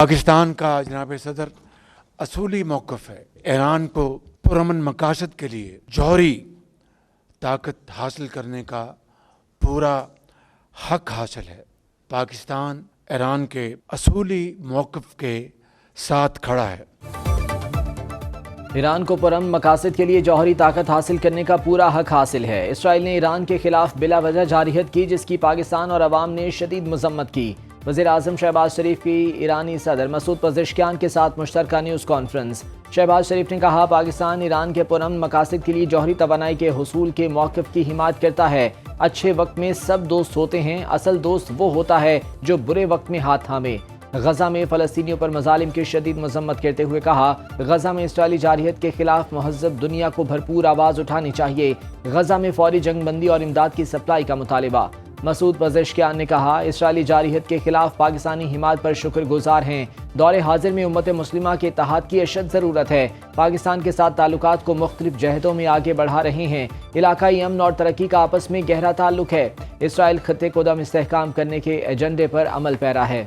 पाकिस्तान का जनाब सदर असूली मौक़िफ़ है, ईरान को पुरअमन मकासद के लिए जौहरी ताकत हासिल करने का पूरा हक हासिल है। पाकिस्तान ईरान के असूली मौक़िफ़ के साथ खड़ा है। ईरान को पुरअमन मकासद के लिए जौहरी ताकत हासिल करने का पूरा हक हासिल है। इसराइल ने ईरान के खिलाफ बिला वजह जारहियत की, जिसकी पाकिस्तान और अवाम ने शदीद मजम्मत की। वज़ीर आज़म शहबाज शरीफ की ईरानी सदर मसूद पज़ेश्कियान के साथ मुश्तरका न्यूज़ कॉन्फ्रेंस। शहबाज शरीफ ने कहा, पाकिस्तान ईरान के पुरअमन मकासद के लिए जौहरी तवानाई के हुसूल के मौक़िफ़ की हिमायत करता है। अच्छे वक्त में सब दोस्त होते हैं, असल दोस्त वो होता है जो बुरे वक्त में हाथ थामे। गजा में फ़लस्तीनियों पर मज़ालिम की शदीद मजम्मत करते हुए कहा, गजा में इसराइली जारहियत के खिलाफ महज़ब दुनिया को भरपूर आवाज़ उठानी चाहिए। गजा में फौरी जंगबंदी और इमदाद की सप्लाई का मुतालिबा। मसूद पज़ेश्कियान ने कहा, इसराइली जारहियत के खिलाफ पाकिस्तानी हिमायत पर शुक्रगुजार हैं। दौरे हाजिर में उम्मत मुस्लिमा के इत्तेहाद की अशद ज़रूरत है। पाकिस्तान के साथ ताल्लुकात को मुख्तलिफ जहदों में आगे बढ़ा रहे हैं। इलाकाई अमन और तरक्की का आपस में गहरा ताल्लुक है। इसराइल खत्ते को दम इस्तेहकाम करने के एजेंडे पर अमल पैरा है।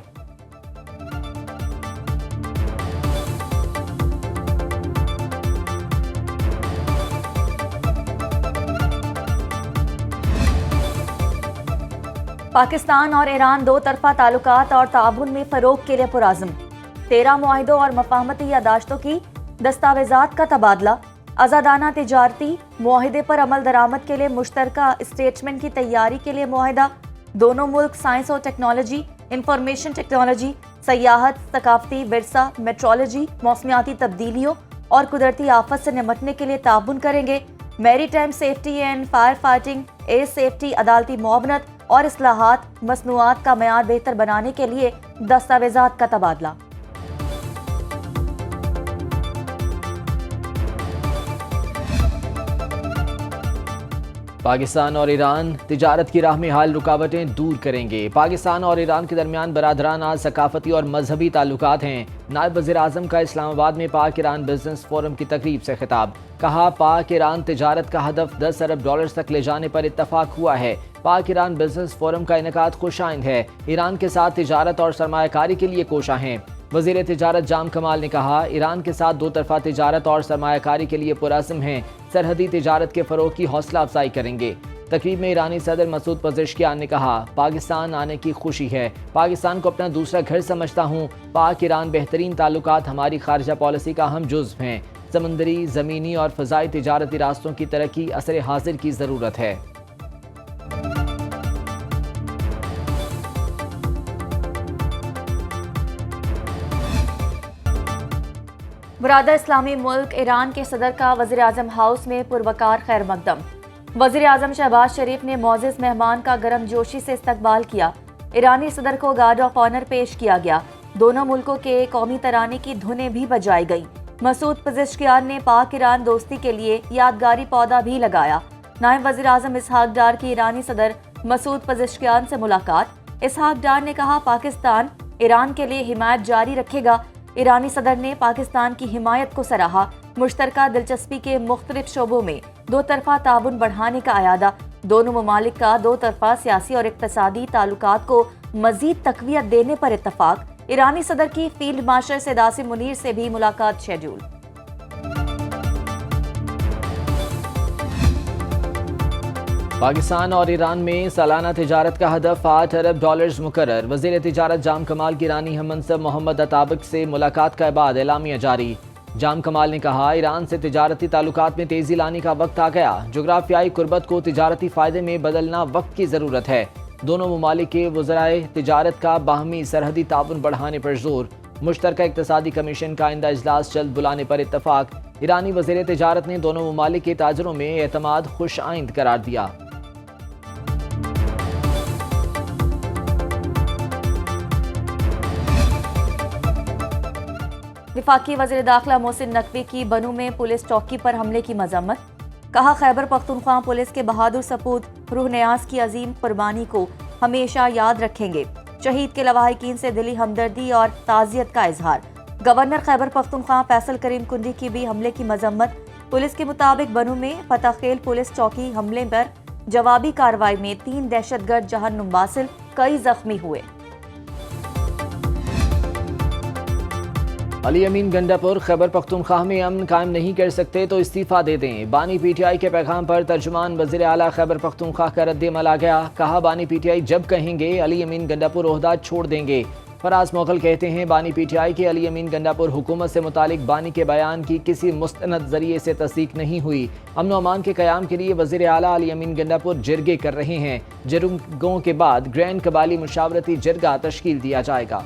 पाकिस्तान और ईरान दो तरफा ताल्लुकात और ताउन में फ़रोग के लिए पुरअज़्म। 13 मुआहिदों और मफाहमती यादाश्तों की दस्तावेज़ात का तबादला। आज़ादाना तिजारती मुआहिदे पर अमल दरामद के लिए मुश्तरका स्टेटमेंट की तैयारी के लिए मुआहिदा। दोनों मुल्क साइंस और टेक्नोलॉजी, इंफॉर्मेशन टेक्नोलॉजी, सयाहत, सकाफती विरसा, मेट्रोलॉजी, मौसमियाती तब्दीलियों और कुदरती आफत से निपटने के लिए ताउन करेंगे। Maritime safety and fire fighting, air safety, अदालती मुआवनत और इस्लाहात, मसनूआत का मयार बेहतर बनाने के लिए दस्तावेज़ात का तबादला। पाकिस्तान और ईरान तिजारत की राह में हाल रुकावटें दूर करेंगे। पाकिस्तान और ईरान के दरमियान बरादराना, सकाफती और मजहबी ताल्लुकात हैं। नायब वज़ीर आज़म का इस्लामाबाद में पाक ईरान बिजनेस फोरम की तकरीब से खिताब। कहा, पाक ईरान तिजारत का हदफ 10 अरब डॉलर तक ले जाने पर इत्तफाक हुआ है। पाक ईरान बिजनेस फोरम का इनेकाद खुशाइंद है। ईरान के साथ तिजारत और सरमायाकारी के लिए कोशा हैं। वज़ीर तिजारत जाम कमाल ने कहा, ईरान के साथ दो तरफा तिजारत और सरमायाकारी के लिए पुरअज़्म हैं। सरहदी तिजारत के फ़रोग की हौसला अफजाई करेंगे। तकरीब में ईरानी सदर मसूद पज़ेश्कियान ने कहा, पाकिस्तान आने की खुशी है। पाकिस्तान को अपना दूसरा घर समझता हूँ। पाक ईरान बेहतरीन ताल्लुकात हमारी खारजा पॉलिसी का अहम जुज़्व हैं। समंदरी, ज़मीनी और फ़ज़ाई तिजारती रास्तों की तरक्की असर हाजिर की ज़रूरत है। मुरादा इस्लामी मुल्क ईरान के सदर का वज़ीर आज़म हाउस में पुरवकार खैर मकदम। वज़ीर आज़म शहबाज शरीफ ने मोअज़्ज़िज़ मेहमान का गर्म जोशी से इस्तकबाल किया। ईरानी सदर को गार्ड ऑफ ऑनर पेश किया गया। दोनों मुल्कों के कौमी तराने की धुनें भी बजाई गईं। मसूद पज़ेश्कियान ने पाक ईरान दोस्ती के लिए यादगारी पौधा भी लगाया। नायब वज़ीर आज़म इसहाक डार की ईरानी सदर मसूद पज़ेश्कियान से मुलाकात। इसहाक डार ने कहा, पाकिस्तान ईरान के लिए हिमायत जारी रखेगा। ईरानी सदर ने पाकिस्तान की हिमायत को सराहा। मुश्तरका दिलचस्पी के मुख्तलिफ शोबों में दो तरफा ताउन बढ़ाने का अयादा। दोनों ममालिक का दो तरफा सियासी और इक्तसादी ताल्लुकात को मजीद तकवियत देने पर इत्तफाक। ईरानी सदर की फील्ड मार्शल सैयद आसिम मुनीर से भी मुलाकात शेड्यूल। पाकिस्तान और ईरान में सालाना तिजारत का हदफ 8 अरब डॉलर्स मुकर्रर। वज़ीर तिजारत जाम कमाल की ईरानी हममनसब मोहम्मद अताबिक से मुलाकात के बाद एलामिया जारी। जाम कमाल ने कहा, ईरान से तिजारती ताल्लुकात में तेज़ी लाने का वक्त आ गया। जोग्राफियाई कुर्बत को तिजारती फ़ायदे में बदलना वक्त की ज़रूरत है। दोनों ममालिक के वज़राए तिजारत का बाहमी सरहदी ताउन बढ़ाने पर जोर। मुश्तरका इक़्तिसादी कमीशन का आइंदा इजलास जल्द बुलाने पर इत्तफाक। ईरानी वज़ीर तिजारत ने दोनों ममालिक के ताजरों में एतमाद खुश आइंद करार दिया। वफाकी वज़ीर दाखिला मोहसिन नकवी की बनू में पुलिस चौकी पर हमले की मजम्मत। कहा, खैबर पख्तूनख्वा पुलिस के बहादुर सपूत रूह न्याज की अजीम कुर्बानी को हमेशा याद रखेंगे। शहीद के लवाहिकीन से दिली हमदर्दी और ताज़ियत का इजहार। गवर्नर खैबर पख्तूनख्वा फैसल करीम कुंडी की भी हमले की मजम्मत। पुलिस के मुताबिक बनू में फतहखेल पुलिस चौकी हमले पर जवाबी कार्रवाई में 3 दहशतगर्द जहन्नुम बासिल, कई जख्मी हुए। अली अमीन गंडापुर खैबर पख्तूनख्वा में अमन कायम नहीं कर सकते तो इस्तीफा दे दें। बानी पीटीआई के पैगाम पर तर्जुमान वज़ीर आला खैबर पख्तूनख्वा का रद्द-ए-अमल आ गया। कहा बानी पीटीआई जब कहेंगे अली अमीन गंडापुर ओहदा छोड़ देंगे। फराज मोगल कहते हैं बानी पीटीआई के अली अमीन गंडापुर हुकूमत से मुतालिक बानी के बयान की किसी मुस्तनद जरिए से तस्दीक नहीं हुई। अमन व अमान के क़याम के लिए वज़ीर आला अली अमीन गंडापुर जिरगे कर रहे हैं। जिरगों के बाद ग्रैंड कबाली मुशावरती जिरगा तश्कील दिया जाएगा।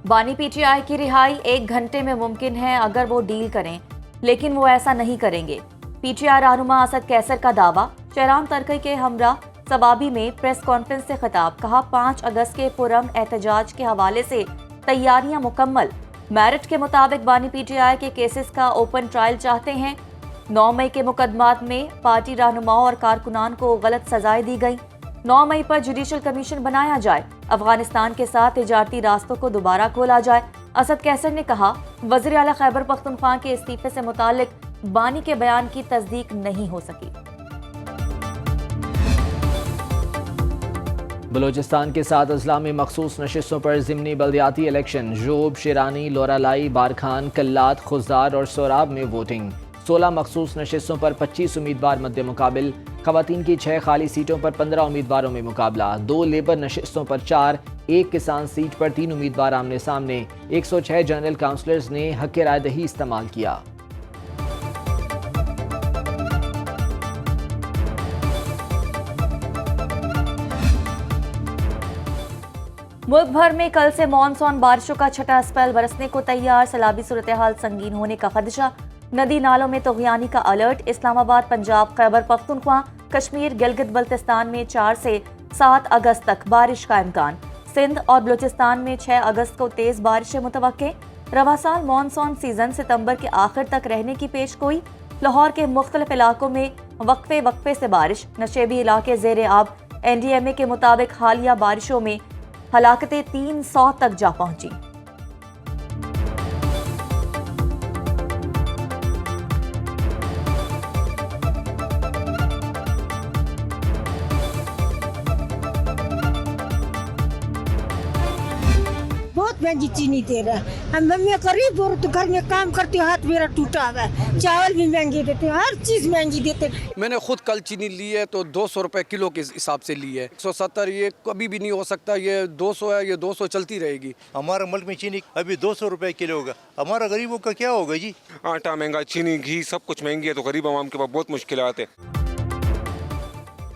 बानी पीटीआई की रिहाई 1 घंटे में मुमकिन है अगर वो डील करें, लेकिन वो ऐसा नहीं करेंगे। पीटीआई रहनुमा असद कैसर का दावा। शहराम तरकी के हमरा सवाबी में प्रेस कॉन्फ्रेंस से खिताब। कहा 5 अगस्त के पुरम एहतजाज के हवाले से तैयारियां मुकम्मल। मेरिट के मुताबिक बानी पीटीआई के केसेस का ओपन ट्रायल चाहते हैं। 9 मई के मुकदमात में पार्टी रहनुमाओं और कारकुनान को गलत सजाएं दी गई। 9 मई पर जुडिशल कमीशन बनाया जाए। अफगानिस्तान के साथ तिजारती रास्तों को दोबारा खोला जाए। असद कैसर ने कहा वज़ीर आला खैबर पख्तूनख्वा के इस्तीफे से मुतालिक बानी के बयान की तस्दीक नहीं हो सकी। बलूचिस्तान के 7 अजला में मखसूस नशिस्तों पर ज़िमनी बल्दियाती इलेक्शन। जोब, शिरानी, लोरालाई, बारखान, कल्लात, खुजार और सोराब में वोटिंग। 16 मखसूस नशिस्तों पर 25 उम्मीदवार मद्दे मुकाबिल। खवातीन की 6 खाली सीटों पर 15 उम्मीदवारों में मुकाबला। 2 लेबर नशिस्तों पर 4, 1 किसान सीट पर 3 उम्मीदवार आमने सामने। 106 जनरल काउंसलर्स ने हक राय दही इस्तेमाल किया। मुल्क भर में कल से मॉनसून बारिशों का छठा स्पेल बरसने को तैयार। सैलाबी सूरत हाल संगीन होने का खदशा। नदी नालों में तोगयानी का अलर्ट। इस्लामाबाद, पंजाब, खैबर पख्तूनख्वा, कश्मीर, गिलगित बल्तिस्तान में 4 से 7 अगस्त तक बारिश का इम्कान। सिंध और बलूचिस्तान में 6 अगस्त को तेज बारिशें मुतवक्के। रवा साल मॉनसून सीजन सितंबर के आखिर तक रहने की पेशगोई। लाहौर के मुख्तलिफ इलाकों में वक्फे से बारिश। नशेबी इलाके ज़ेर आब। NDMA के मुताबिक हालिया बारिशों में हलाकतें 300 तक जा पहुंची। बहुत महंगी चीनी दे रहा है। मैं गरीब और तो घर में काम करती हूँ, हाथ मेरा टूटा हुआ है। चावल भी महंगे देते हैं, हर चीज महंगी देते हैं। मैंने खुद कल चीनी ली है तो 200 रुपए किलो के हिसाब से ली है। 170 ये कभी भी नहीं हो सकता। ये 200 है, ये 200 चलती रहेगी। हमारे मुल्क में चीनी अभी 200 रुपए किलो होगा। हमारा गरीबों का क्या होगा जी? आटा महंगा, चीनी, घी सब कुछ महंगी है तो गरीब आवाम के पास बहुत मुश्किलात है।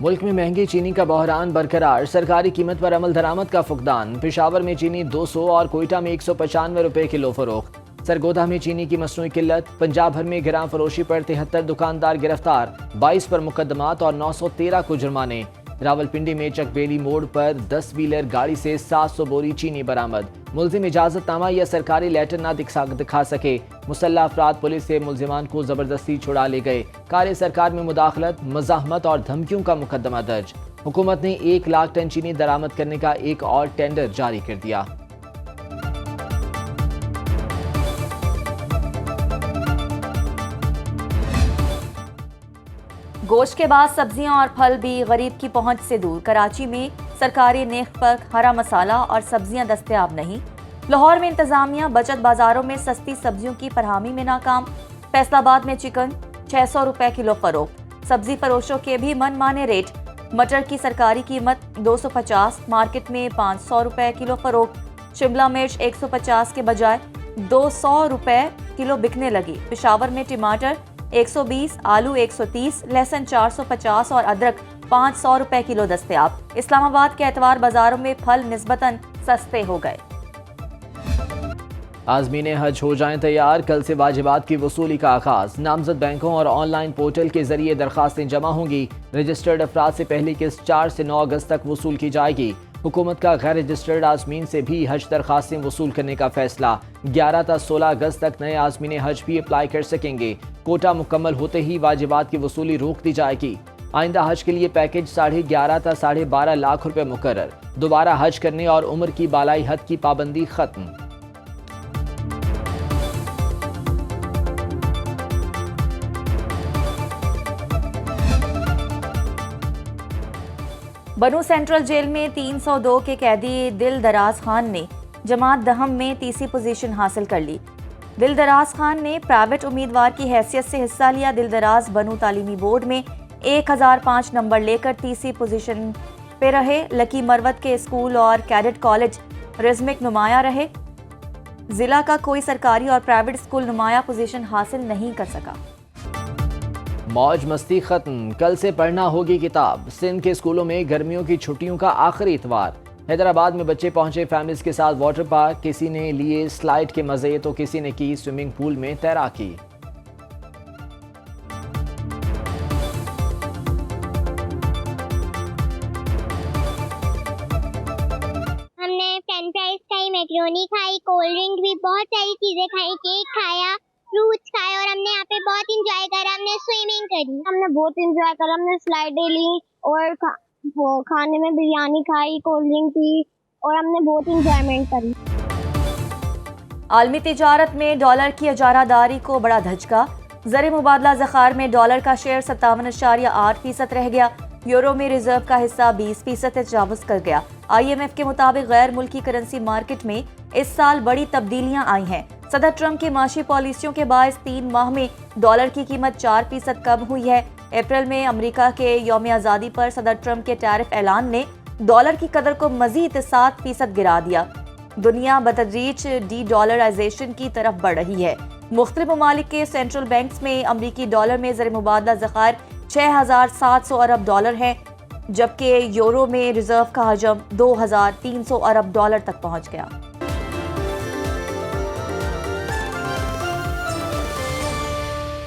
मुल्क में महंगी चीनी का बहरान बरकरार। सरकारी कीमत पर अमल दरामद का फुकदान। पेशावर में चीनी 200 और कोयटा में 195 रुपए किलो फरोख्त। सरगोधा में चीनी की मसनूई किल्लत। पंजाब भर में गिराम फरोशी पर 73 दुकानदार गिरफ्तार। 22 पर मुकदमात और 913 को जुर्माने। रावलपिंडी में चकबेली मोड़ पर 10 व्हीलर गाड़ी से 700 बोरी चीनी बरामद। मुलजिम इजाजतनामा या सरकारी लेटर न दिखा सके। मुसल्ला अफराद पुलिस से मुलजिमान को जबरदस्ती छुड़ा ले गए। कार्य सरकार में मुदाखलत, मज़ाहमत और धमकियों का मुकदमा दर्ज। हुकूमत ने 1 लाख टन चीनी दरामद करने का एक और टेंडर जारी कर दिया। गोश्त के बाद सब्जियां और फल भी गरीब की पहुंच से दूर। कराची में सरकारी नेख पर हरा मसाला और सब्जियां दस्तयाब नहीं। लाहौर में इंतजामिया बचत बाजारों में सस्ती सब्जियों की फरहमी में नाकाम। फैसलाबाद में चिकन 600 रुपए किलो फरोख्त। सब्जी फरोशों के भी मनमाने रेट। मटर की सरकारी कीमत 250, मार्केट में 500 रुपए किलो फरोख्त। शिमला मिर्च 150 के बजाय 200 रुपए किलो बिकने लगी। पेशावर में टमाटर 120, आलू 130, लहसुन 450 और अदरक 500 रुपए किलो दस्तयाब। इस्लामाबाद के एतवार बाजारों में फल निस्बतन सस्ते हो गए। आज़मीन हज हो जाएं तैयार। कल से वाजिबात की वसूली का आगाज। नामजद बैंकों और ऑनलाइन पोर्टल के जरिए दरखास्तें जमा होंगी। रजिस्टर्ड अफराद से पहली किस्त 4 से 9 अगस्त तक वसूल की जाएगी। हुकूमत का गैर रजिस्टर्ड आज़मीन से भी हज दरखास्तें वसूल करने का फैसला। 11 ta 16 अगस्त तक नए आज़मीन हज भी अप्लाई कर सकेंगे। कोटा मुकम्मल होते ही वाजिबात की वसूली रोक दी जाएगी। आइंदा हज के लिए पैकेज 11.5 ta 12.5 लाख रुपए मुकर्रर। दोबारा हज करने और उम्र की बालाई हद की पाबंदी खत्म। बनू सेंट्रल जेल में 302 के कैदी दिल दराज खान ने जमात दहम में तीसरी पोजीशन हासिल कर ली। दिल दराज खान ने प्राइवेट उम्मीदवार की हैसियत से हिस्सा लिया। दिल दराज बनू तालीमी बोर्ड में 1005 नंबर लेकर तीसरी पोजीशन पे रहे। लकी मरवत के स्कूल और कैडेट कॉलेज रिज्मिक नुमाया रहे। जिला का कोई सरकारी और प्राइवेट स्कूल नुमाया पोजीशन हासिल नहीं कर सका। मौज मस्ती खत्म, कल से पढ़ना होगी किताब। सिंध के स्कूलों में गर्मियों की छुट्टियों का आखिरी इतवार। हैदराबाद में बच्चे पहुंचे फैमिलीज के साथ वाटर पार्क। किसी ने लिए स्लाइड के मजे तो किसी ने की स्विमिंग पूल में तैराकी। हमने फ्रेंच फ्राइज खाई, मैक्रोनी खाई, कोल्ड ड्रिंक भी, बहुत सारी चीजें खाई, केक खाया, फ्रूट्स खाए और हमने यहाँ पे बहुत इंजॉय करा। हमने स्विमिंग करी, हमने बहुत इंजॉय करा। हमने स्लाइडें ली और खाने में बिरयानी खाई, कोल्ड ड्रिंक पी और हमने बहुत इंजॉयमेंट करी। आलमी तिजारत में डॉलर की इजारादारी को बड़ा धचका। ज़र मुबादला ज़खार में डॉलर का शेयर 57.8% रह गया। यूरो में रिजर्व का हिस्सा 20% तजावुज कर गया। IMF के मुताबिक गैर मुल्की करेंसी मार्केट में इस साल बड़ी तब्दीलियां आई हैं। सदर ट्रंप की माशी पॉलिसियों के बायस 3 माह में डॉलर की कीमत 4% कम हुई है। अप्रैल में अमेरिका के यौम आज़ादी पर सदर ट्रंप के टैरिफ ऐलान ने डॉलर की कदर को मजीद 7% गिरा दिया। दुनिया बतदरीज डी डॉलराइजेशन की तरफ बढ़ रही है। मुख्तलिफ ममालिक के सेंट्रल बैंक्स में अमरीकी डॉलर में ज़र मुबादला ज़खायर 6,700 अरब डॉलर है, जबकि यूरो में रिजर्व का हजम 2,300 अरब डॉलर तक पहुंच गया।